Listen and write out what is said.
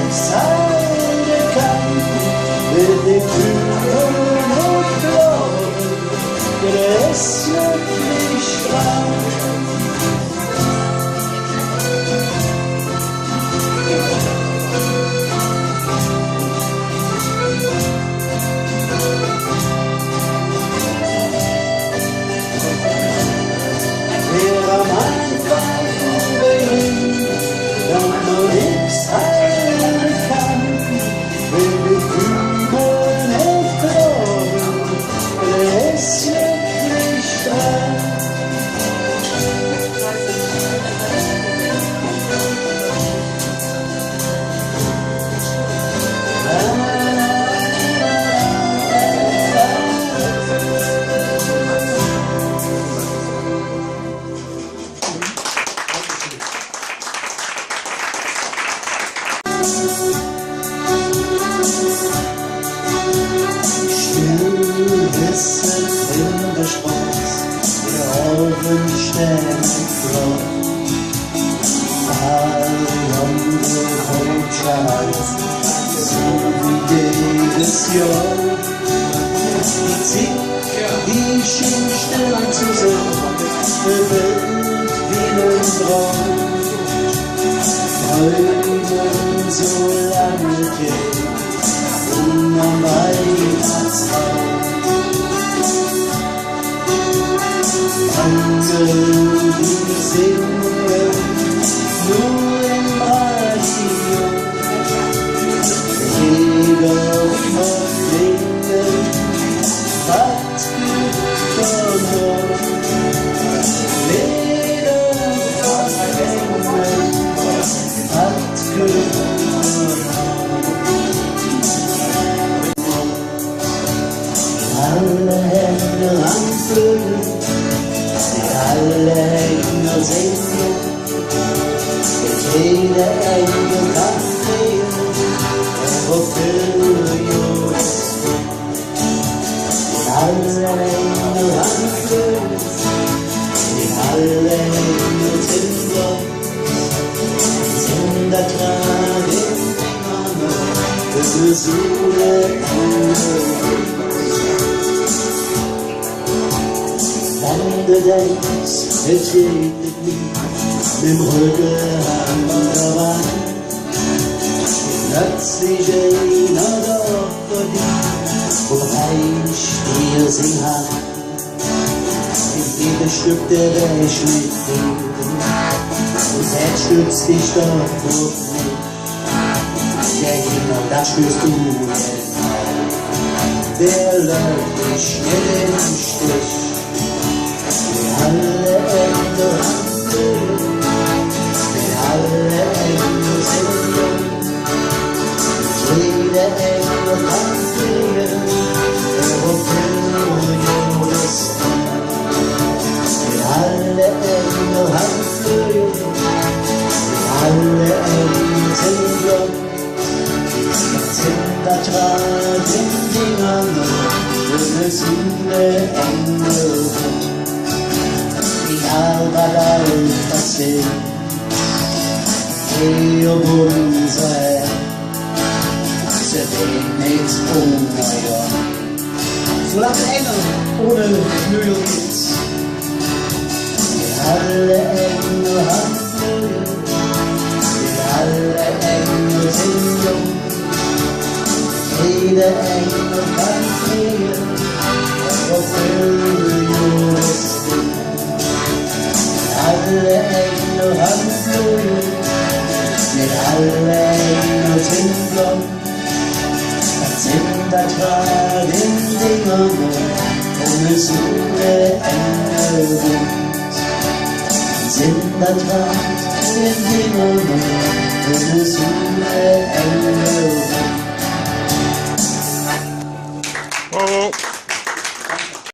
Königsheide Kanten, mit den Kühen und Blauen, geräuschelt mich strahlt. Die schien still anzusehen, bewegt wie ein Traum. Träumen so lange geht, am Weihnachtsbaum. Engel, die singen, nur im Radio. Jeder verklingen, was gibt verloren. Jeder verklingen, was gibt verloren. Alle Hände anfüllen, alle Engel singen, mit jeder Engel kann sehen, wofür Jungs. Alle Engel anfüllen, alle Engel sind da dran in den Armen, für so Engel. Wenn du denkst, es regnet nie, mit dem Rücken an der Wand, plötzlich einer doch vor dir und reicht dir sie Hand. In jedem Stück der Welt mit dir und selbst stützt dich doch auf mich. Der Himmel, das spürst du jetzt auch, der läuft dich schnell im Stich. Alle Engel handeln, alle Engel singen, jeder Engel kann fliegen, wofür Junges alle Engel handeln, alle Engel singen, sind da dran in die Arme, das viele Engel. Alba passer et au bonsaire se nichts ohne so lange Engel ohne Mühe geht's. Alle Engel handeln, alle Engel sind jung, jeder Engel kann fliehen, wofür Junges. Alle Engel handeln, mit alle Engel sind blond, sind da dran in den Armen, ohne Sonne Engel sind. Sind da dran in den Armen, ohne Sonne Engel sind.